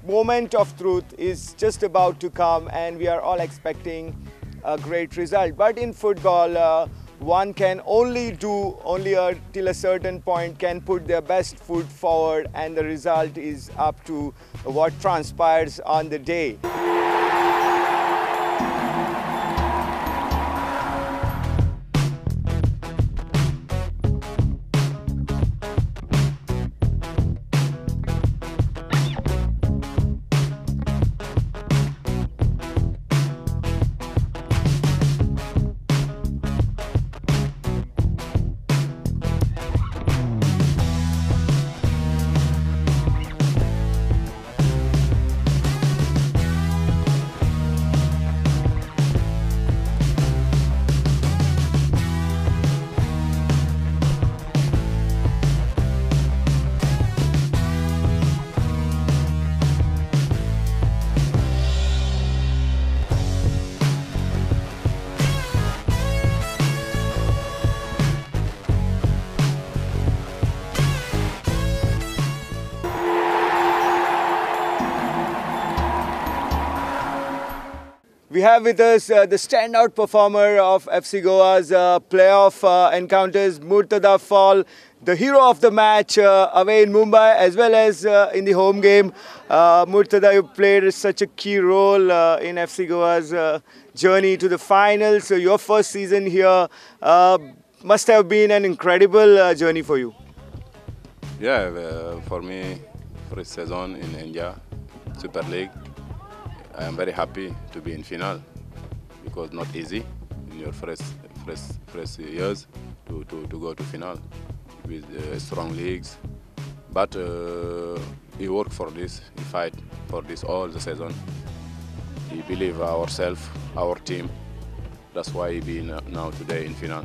moment of truth is just about to come and we are all expecting a great result. But in football, one can only till a certain point can put their best foot forward, and the result is up to what transpires on the day. We have with us the standout performer of FC Goa's playoff encounters, Murtada Fall, the hero of the match away in Mumbai as well as in the home game. Murtada, you played such a key role in FC Goa's journey to the finals. So your first season here must have been an incredible journey for you. Yeah, for me, first season in India, Super League. I am very happy to be in final because not easy in your first years to go to final with strong leagues. But we work for this, we fight for this all the season. We believe ourselves, our team. That's why we be now today in final.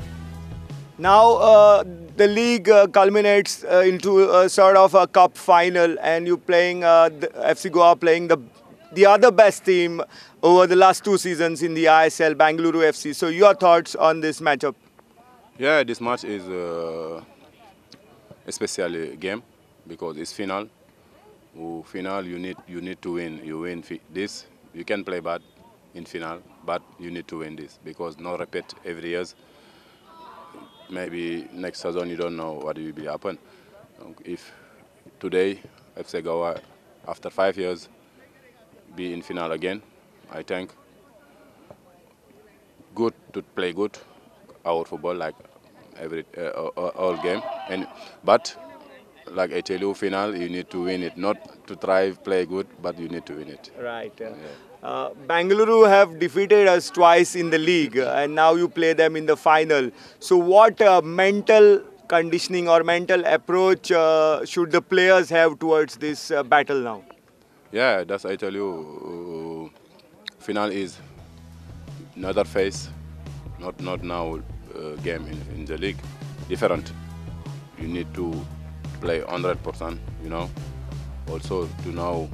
Now the league culminates into a sort of a cup final, and you playing the FC Goa playing the other best team over the last 2 seasons in the ISL, Bengaluru FC. So your thoughts on this matchup? Yeah, this match is a special game because it's final. Final, you need to win. You win this. You can play bad in final, but you need to win this because no repeat every year. Maybe next season you don't know what will be happen. If today FC Goa after 5 years be in final again, I think good to play good our football like every all game, but like I tell you, final you need to win it, not to try play good, but you need to win it. Right. Bengaluru have defeated us twice in the league, and now you play them in the final. So what mental conditioning or mental approach should the players have towards this battle now? Yeah, that's I tell you, final is another phase, not now game in the league, different. You need to play 100%, you know. Also to know,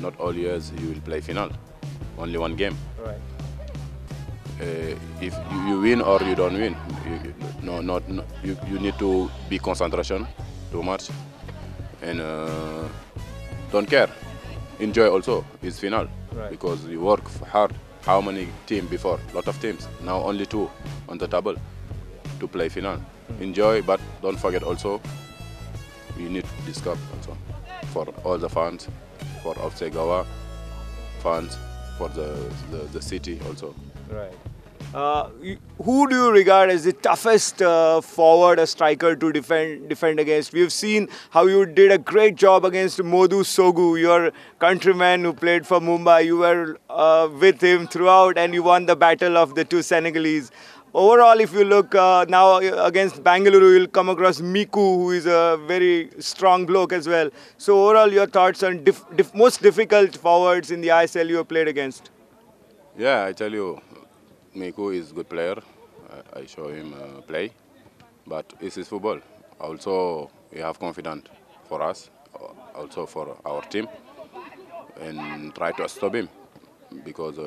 not all years you will play final, only one game. Right. If you win or you don't win, you need to be concentration too much and don't care. Enjoy also is final, right, because you work hard. How many teams before? Lot of teams. Now only 2 on the table to play final. Enjoy, but don't forget also you need this cup also for all the fans, for FC Goa fans, for the city also. Right. Who do you regard as the toughest forward or striker to defend against? We've seen how you did a great job against Modou Sogu, your countryman who played for Mumbai. You were with him throughout and you won the battle of the 2 Senegalese. Overall, if you look now against Bengaluru, you'll come across Miku, who is a very strong bloke as well. So overall, your thoughts on most difficult forwards in the ISL you have played against? Yeah, I tell you, Miku is a good player. I show him play, but this is football. Also, we have confidence for us, also for our team, and try to stop him because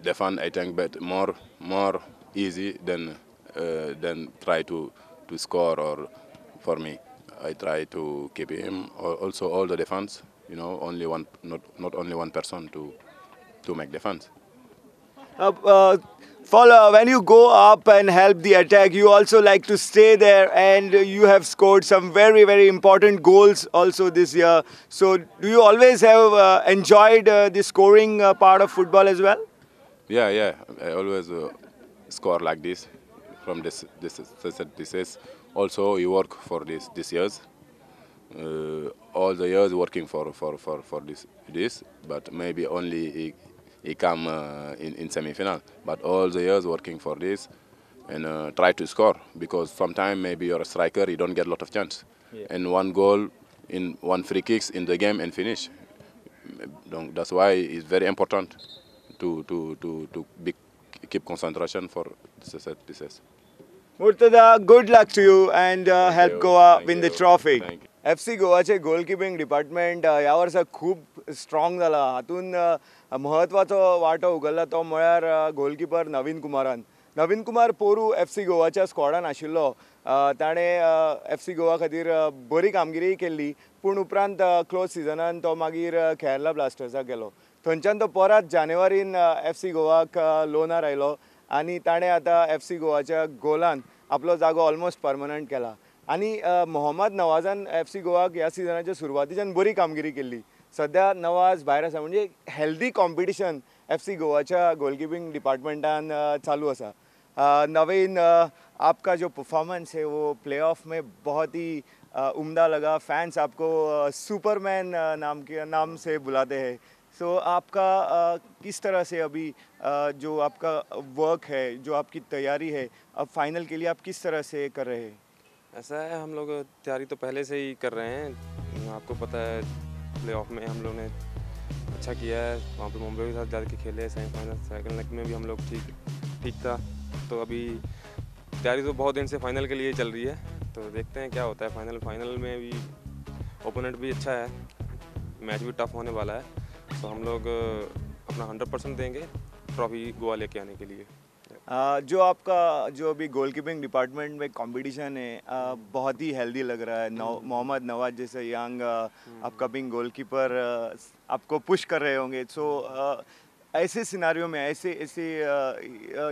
defend, I think, but more easy than try to score or for me. I try to keep him. Also, all the defense. You know, only one, not only one person to make defense. Uh, uh, follow when you go up and help the attack, you also like to stay there, and you have scored some very important goals also this year. So, do you always have enjoyed the scoring part of football as well? Yeah, yeah. I always score like this from this is. Also, you work for this years. All the years working for this, but maybe only he come in semi-final. But all the years working for this and try to score, because sometimes maybe you're a striker, you don't get a lot of chance. Yeah. And one goal in one free kicks in the game and finish. That's why it's very important to keep concentration for this. Murtada, good luck to you and Thank help you. Goa Thank win the you. trophy. Thank you. FC गोवाचे goalkeeping department ह्या वर्सा खूब strong जाला. हातून महत्वाचो वांटो उखल्ला तो म्हळ्यार गोलकीपर नवीन कुमारान. नवीन कुमार पोरू FC गोवाच्या स्क्वॉडान आशिल्लो. ताणें FC गोवा खातीर बरी कामगिरी केल्ली, पूण उपरांत क्लोज सिजनान तो मागीर केरला ब्लास्टर्साक गेलो. थंयच्यान तो परत जानेवारीन FC गोवाक लोनार आयलो आनी ताणें आतां FC गोवाच्या गोलान आपलो जागो ऑलमोस्ट परमनंट केला. आणि मोहम्मद नवाजान FC गोवाक ह्या सिजनाच्या सुरवातीच्यान बरी कामगिरी केल्ली. सध्या नवाज भायर आसा, म्हणजे हेल्दी कॉम्पिटिशन FC गोवाच्या गोलकीपिंग डिपार्टमेंटान चालू आसा. नवीन, आपका जो परफॉर्मेंस है वो प्लेऑफ में बहुत ही उम्दा लगा. फैंस आपको सुपरमैन नाम से बुलाते हैं. सो आपका किस तरह से अभी जो आपका वर्क है, जो आपकी तैयारी है, अब फाइनल के लिए आप किस तरह से कर रहे हैं? ऐसा है, हम लोग तैयारी तो पहले से ही कर रहे हैं. आपको पता है प्लेऑफ में हम लोग ने अच्छा किया है. वहाँ पे मुंबई के साथ जाकर के खेले सेमीफाइनल. सेकंड लेग में भी हम लोग ठीक था. तो अभी तैयारी तो बहुत दिन से फाइनल के लिए चल रही है. तो देखते हैं क्या होता है फाइनल में भी. ओपोनेंट भी अच्छा है, मैच भी टफ होने वाला है. तो हम लोग अपना 100% देंगे ट्रॉफी गोवा लेके आने के लिए. जो आपका जो अभी गोलकीपिंग डिपार्टमेंट में कंपटीशन है, बहुत ही हेल्दी लग रहा है. मोहम्मद नवाज जैसे यंग अपकमिंग गोलकीपर आपको पुश कर रहे होंगे. सो ऐसे सिनारियों में ऐसे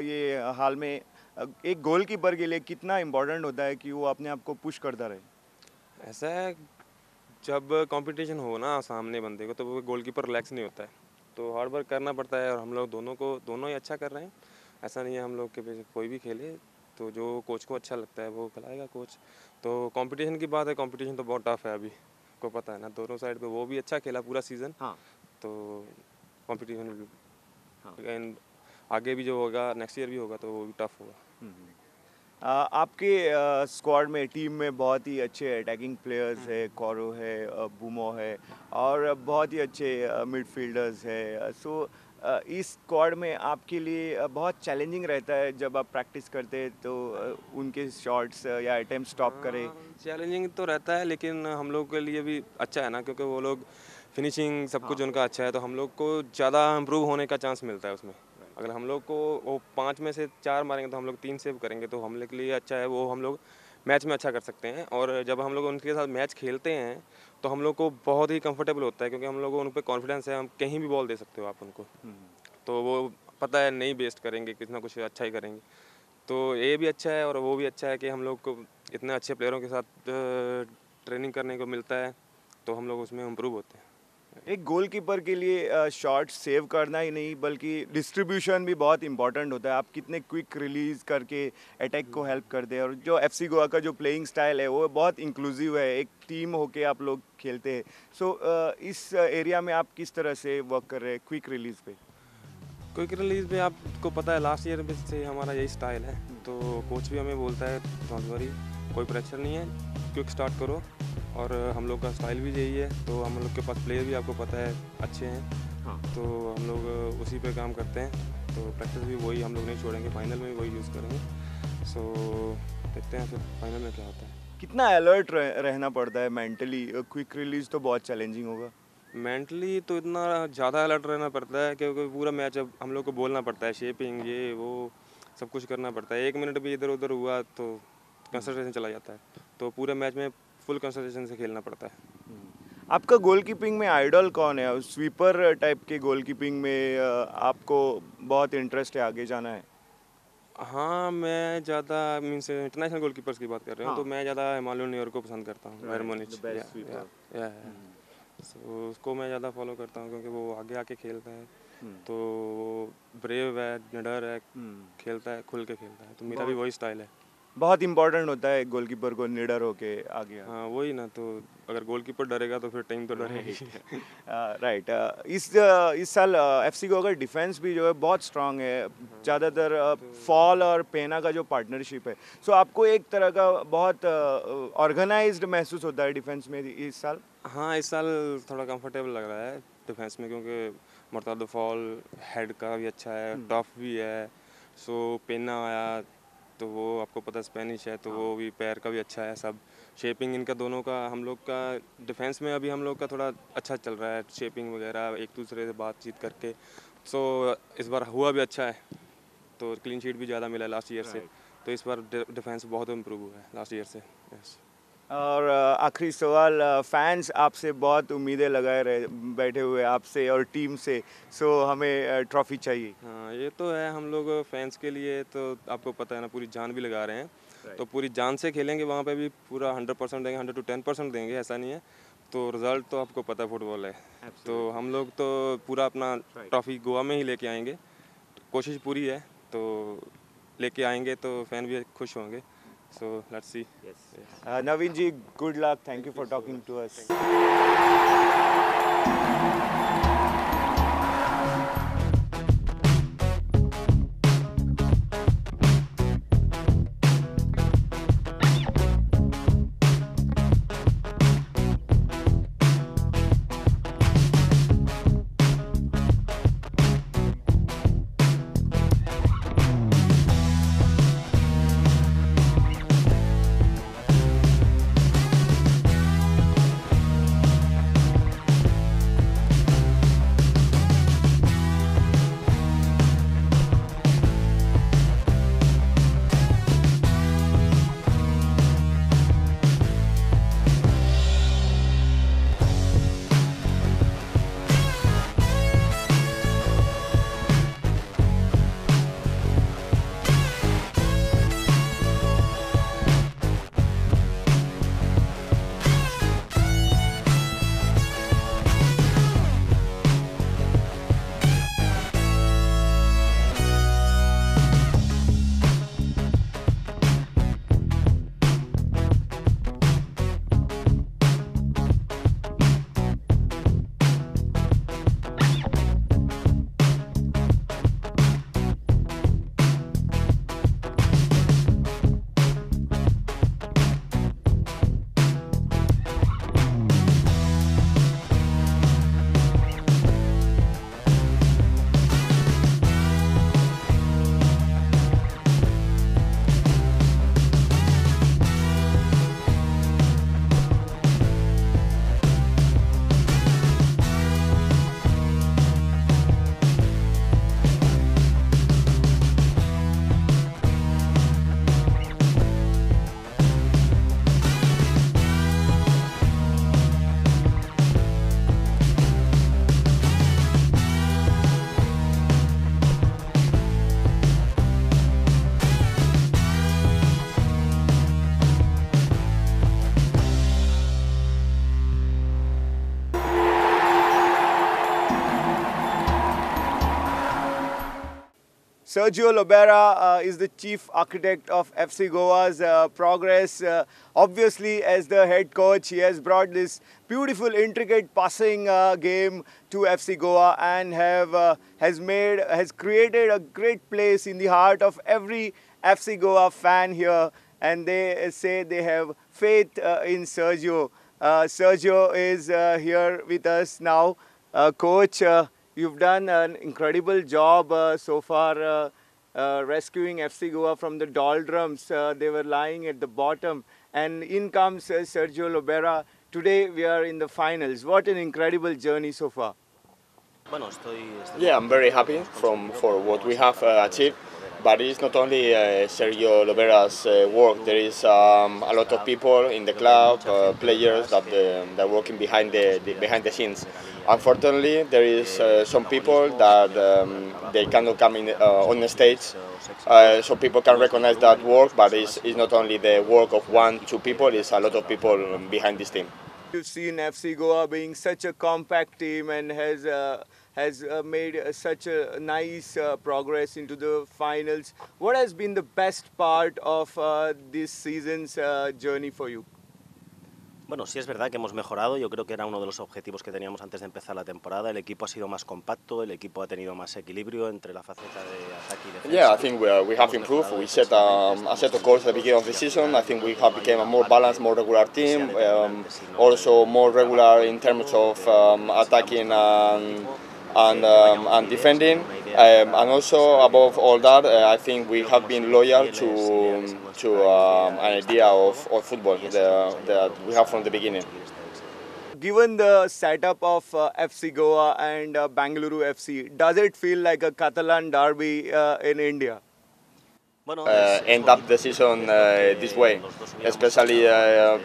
ये हाल में एक गोलकीपर के लिए कितना इम्पोर्टेंट होता है कि वो अपने आप को पुश करता रहे? ऐसा है, जब कंपटीशन हो ना सामने बंदे को, तो वो गोलकीपर रिलैक्स नहीं होता है. तो हार्ड वर्क करना पड़ता है, और हम लोग दोनों ही अच्छा कर रहे हैं. ऐसा नहीं है हम लोग के पीछे कोई भी खेले, तो जो कोच को अच्छा लगता है वो खिलाएगा कोच. तो कंपटीशन की बात है, कंपटीशन तो बहुत टफ है अभी, को पता है ना. दोनों साइड पे वो भी अच्छा खेला पूरा सीज़न. हाँ. तो कंपटीशन भी एंड आगे भी जो होगा नेक्स्ट ईयर भी होगा, तो वो भी टफ होगा. आपके स्क्वाड में, टीम में बहुत ही अच्छे अटैकिंग प्लेयर्स है. कोरो है, बूमो है, और बहुत ही अच्छे मिडफील्डर्स है. सो इस स्क्वाड में आपके लिए बहुत चैलेंजिंग रहता है जब आप प्रैक्टिस करते हैं, तो उनके शॉट्स या अटेम्प्ट स्टॉप करें. चैलेंजिंग तो रहता है, लेकिन हम लोग के लिए भी अच्छा है ना, क्योंकि वो लोग फिनिशिंग सब कुछ उनका अच्छा है. तो हम लोग को ज़्यादा इम्प्रूव होने का चांस मिलता है उसमें. अगर हम लोग को वो 5 में से 4 मारेंगे तो हम लोग 3 सेव करेंगे, तो हम लोग के लिए अच्छा है. वो हम लोग मैच में अच्छा कर सकते हैं. और जब हम लोग उनके साथ मैच खेलते हैं तो हम लोग को बहुत ही कंफर्टेबल होता है, क्योंकि हम लोग को उन पर कॉन्फिडेंस है. हम कहीं भी बॉल दे सकते हो आप उनको. तो वो पता है नहीं वेस्ट करेंगे, कुछ ना कुछ अच्छा ही करेंगे. तो ये भी अच्छा है और वो भी अच्छा है कि हम लोग को इतने अच्छे प्लेयरों के साथ ट्रेनिंग करने को मिलता है, तो हम लोग उसमें इम्प्रूव होते हैं. एक गोलकीपर के लिए शॉट सेव करना ही नहीं, बल्कि डिस्ट्रीब्यूशन भी बहुत इंपॉर्टेंट होता है. आप कितने क्विक रिलीज करके अटैक को हेल्प करते हैं. और जो FC गोवा का जो प्लेइंग स्टाइल है वो बहुत इंक्लूसिव है, एक टीम होके आप लोग खेलते हैं. सो इस एरिया में आप किस तरह से वर्क कर रहे हैं क्विक रिलीज पे? क्विक रिलीज में आपको पता है लास्ट ईयर में से हमारा यही स्टाइल है. तो कोच भी हमें बोलता है डोंट वरी, कोई प्रेशर नहीं है, क्विक स्टार्ट करो. और हम लोग का स्टाइल भी यही है. तो हम लोग के पास प्लेयर भी आपको पता है अच्छे हैं. हाँ. तो हम लोग उसी पे काम करते हैं. तो प्रैक्टिस भी वही हम लोग नहीं छोड़ेंगे, फाइनल में भी वही यूज़ करेंगे. सो देखते हैं फिर फाइनल में क्या होता है. कितना अलर्ट रहना पड़ता है मेंटली? क्विक रिलीज तो बहुत चैलेंजिंग होगा. मेंटली तो इतना ज़्यादा अलर्ट रहना पड़ता है, क्योंकि पूरा मैच अब हम लोग को बोलना पड़ता है, शेपिंग ये वो सब कुछ करना पड़ता है. 1 मिनट भी इधर उधर हुआ तो कंसंट्रेशन चला जाता है. तो पूरे मैच में फुल कंसंट्रेशन से खेलना पड़ता है। आपका गोलकीपिंग में आइडल कौन है? स्वीपर टाइप के गोलकीपिंग में आपको बहुत इंटरेस्ट है, आगे जाना है? हाँ, मैं ज़्यादा मीन्स इंटरनेशनल गोलकीपर्स की बात कर रहे हो, हाँ। तो मैं ज़्यादा हिमालय न्यूयॉर्क को पसंद करता हूँ, वेरमोनिच। the best sweeper. या सो उसको मैं ज़्यादा फॉलो करता हूँ क्योंकि वो आगे आके खेलता है, तो वो ब्रेव है, निडर है, खेलता है, खुल के खेलता है, तो मेरा भी वही स्टाइल है। बहुत इंपॉर्टेंट होता है गोलकीपर को निडर होके आगे आना। हाँ वही ना, तो अगर गोलकीपर डरेगा तो फिर टीम तो डरेगी। राइट। इस साल एफसी गोवा का डिफेंस भी जो है बहुत स्ट्रांग है, ज़्यादातर फॉल और पेना का जो पार्टनरशिप है, सो आपको एक तरह का बहुत ऑर्गेनाइज्ड महसूस होता है डिफेंस में इस साल? हाँ, इस साल थोड़ा कंफर्टेबल लग रहा है डिफेंस में, क्योंकि मुर्ताद फॉल हेड का भी अच्छा है, टफ भी है। सो पेना आया तो वो आपको पता स्पेनिश है, तो वो भी पैर का भी अच्छा है। सब शेपिंग इनका दोनों का, हम लोग का डिफेंस में अभी हम लोग का थोड़ा अच्छा चल रहा है, शेपिंग वगैरह एक दूसरे से बातचीत करके। सो इस बार हुआ भी अच्छा है, तो क्लीन शीट भी ज़्यादा मिला लास्ट ईयर से, तो इस बार डिफेंस बहुत इम्प्रूव हुआ है लास्ट ईयर से। यस। और आखिरी सवाल, फैंस आपसे बहुत उम्मीदें लगाए रहे बैठे हुए आपसे और टीम से, सो हमें ट्रॉफी चाहिए। हाँ ये तो है, हम लोग फैंस के लिए तो आपको पता है ना, पूरी जान भी लगा रहे हैं, तो पूरी जान से खेलेंगे, वहाँ पे भी पूरा 100% देंगे, 100 to 10% देंगे, ऐसा नहीं है। तो रिजल्ट तो आपको पता है फुटबॉल है, तो हम लोग तो पूरा अपना ट्रॉफी गोवा में ही लेके आएंगे, कोशिश पूरी है, तो लेके आएंगे तो फैन भी खुश होंगे। So let's see. Naveen ji, good luck, thank you for talking to us. Sergio Lobera is the chief architect of FC Goa's progress. Obviously, as the head coach, he has brought this beautiful, intricate passing game to FC Goa and has created a great place in the heart of every FC Goa fan here. And they say they have faith in Sergio. Sergio is here with us now. Coach, you've done an incredible job so far rescuing FC Goa from the doldrums. They were lying at the bottom, and in comes Sergio Lobera. Today we are in the finals. What an incredible journey so far. Yeah, I'm very happy for what we have achieved. But it's not only Sergio Lovera's work. There is a lot of people in the club, players that are working behind the scenes. Unfortunately, there is some people that they cannot come in on the stage, so people can recognize that work. But it's not only the work of one, two people. It's a lot of people behind this team. You've seen FC Goa being such a compact team and has made such a nice progress into the finals. What has been the best part of this season's journey for you? Bueno, sí es verdad que hemos mejorado. Yo creo que era uno de los objetivos que teníamos antes de empezar la temporada. El equipo ha sido más compacto, el equipo ha tenido más equilibrio entre la faceta de ataque y defensa. Yeah, I think we have improved. We set a set of goals at the beginning of the season. I think we have become a more balanced, more regular team. Also more regular in terms of attacking and defending. And also above all that, I think we have been loyal to an idea of football that we have from the beginning. Given the setup of FC Goa and Bangalore FC, does it feel like a Catalan derby in India? End up the season this way, especially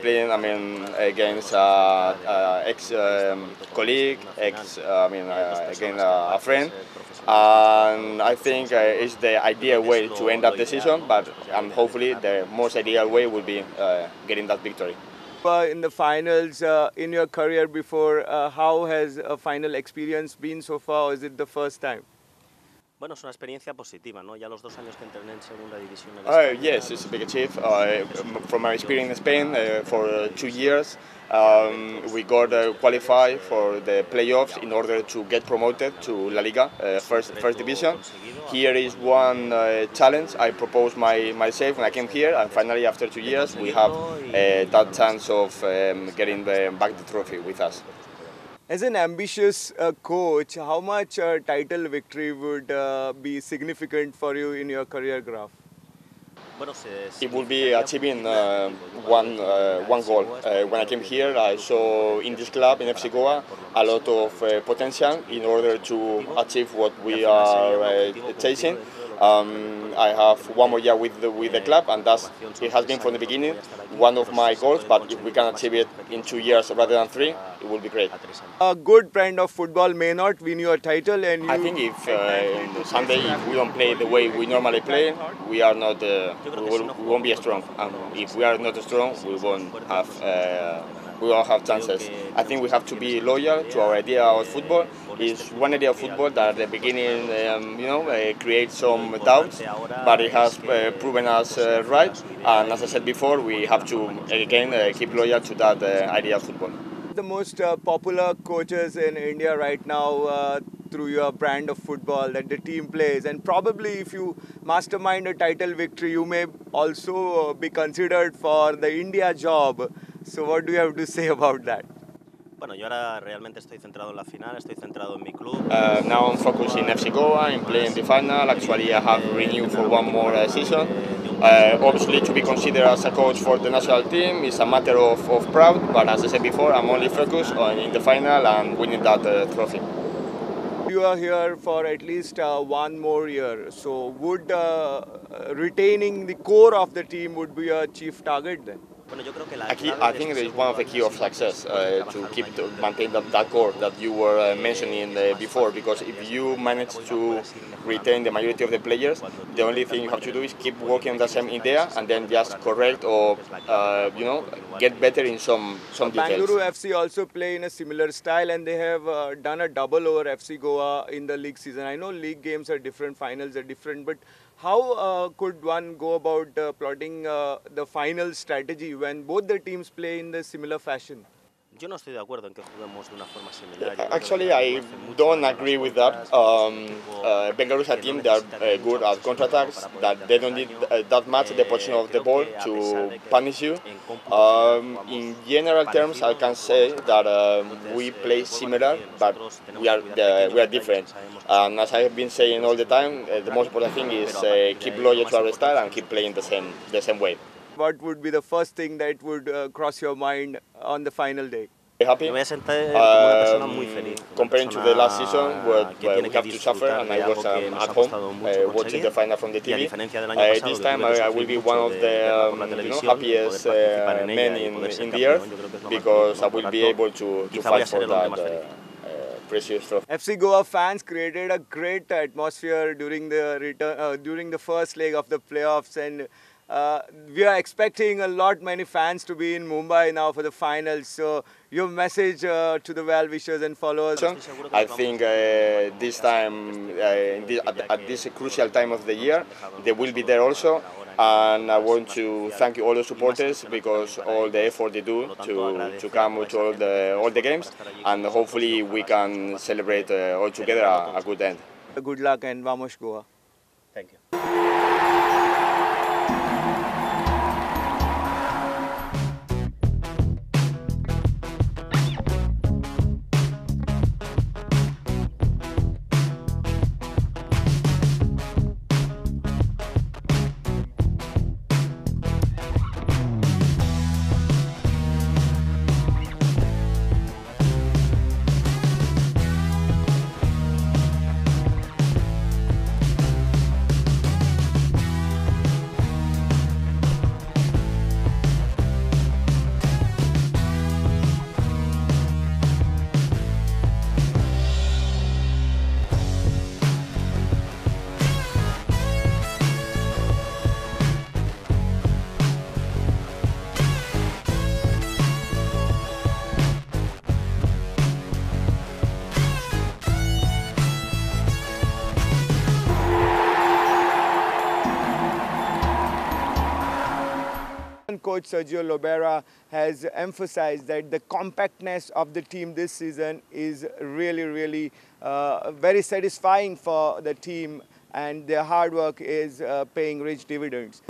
playing, against ex-colleague, against a friend, and I think it's the ideal way to end up the season. But hopefully, the most ideal way will be getting that victory. In the finals, in your career before, how has a final experience been so far? Or is it the first time? Bueno, es una experiencia positiva, ¿no? Ya los 2 años que entrené en segunda división en España. Yes, it's a big achievement. From my experience in Spain, for 2 years, we got qualified for the playoffs in order to get promoted to La Liga, first division. Here is one challenge I proposed myself when I came here, and finally, after 2 years, we have that chance of getting back the trophy with us. As an ambitious coach, how much title victory would be significant for you in your career graph? It will be achieving one goal. When I came here, I saw in this club, in FC Goa, a lot of potential in order to achieve what we are chasing. I have one more year with the club, and it has been from the beginning one of my goals. But if we can achieve it in 2 years rather than 3, it will be great. A good brand of football may not win you a title, and I think if Sunday if we don't play the way we normally play, we are not we won't be strong. If we are not strong, we won't have chances. I think we have to be loyal to our idea of football. It's one idea of football that at the beginning, creates some doubts, but it has proven us right. And as I said before, we have to again keep loyal to that idea of football. The most popular coaches in India right now through your brand of football that the team plays, and probably if you mastermind a title victory, you may also be considered for the India job. So what do you have to say about that? Bueno, yo ahora realmente estoy centrado en la final, estoy centrado en mi club. Now I'm focused in FC Goa, in playing the final. Actually, I have renewed for one more season. Obviously, to be considered as a coach for the national team is a matter of proud, but as I said before, I'm only focused in the final and winning that trophy. You are here for at least one more year, so would retaining the core of the team would be a chief target then? I think that is one of the key of success to maintain that core that you were mentioning before. Because if you manage to retain the majority of the players, the only thing you have to do is keep working on the same idea and then just correct or get better in some details. Bangalore FC also play in a similar style, and they have done a double over FC Goa in the league season. I know league games are different, finals are different, but how could one go about plotting the final strategy when both the teams play in the similar fashion? Yo no estoy de acuerdo en que juguemos de una forma similar. Actually, I don't agree with that. Bengaluru is a team that are good at counterattacks, that they don't need that much the position of the ball to punish you. In general terms, I can say that we play similar, but we are different. And as I have been saying all the time, the most important thing is keep loyal to our style and keep playing the same way. What would be the first thing that would cross your mind on the final day? Happy? comparing to the last season, where we have to suffer, and I was at home watching the final from the TV. This time I will be one of the happiest men in the earth, because I will be able to fight for that precious trophy. FC Goa fans created a great atmosphere during the first leg of the playoffs, and we are expecting many fans to be in Mumbai now for the finals. So your message to the well-wishers and followers? I think this time, at this crucial time of the year, they will be there also. And I want to thank all the supporters, because all the effort they do to come to all the games, and hopefully we can celebrate all together a good end. Good luck and vamos Goa. Thank you. Coach Sergio Lobera has emphasized that the compactness of the team this season is really very satisfying for the team, and their hard work is paying rich dividends.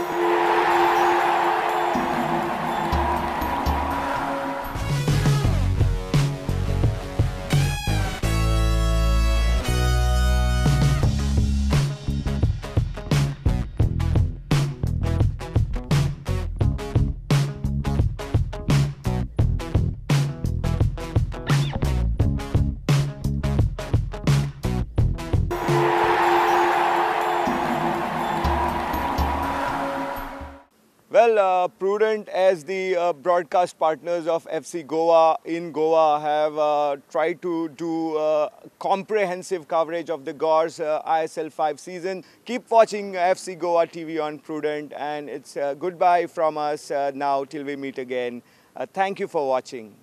Well, Prudent, as the broadcast partners of FC Goa in Goa, have tried to do comprehensive coverage of the Gore's ISL 5 season. Keep watching FC Goa TV on Prudent, and it's goodbye from us now till we meet again. Thank you for watching.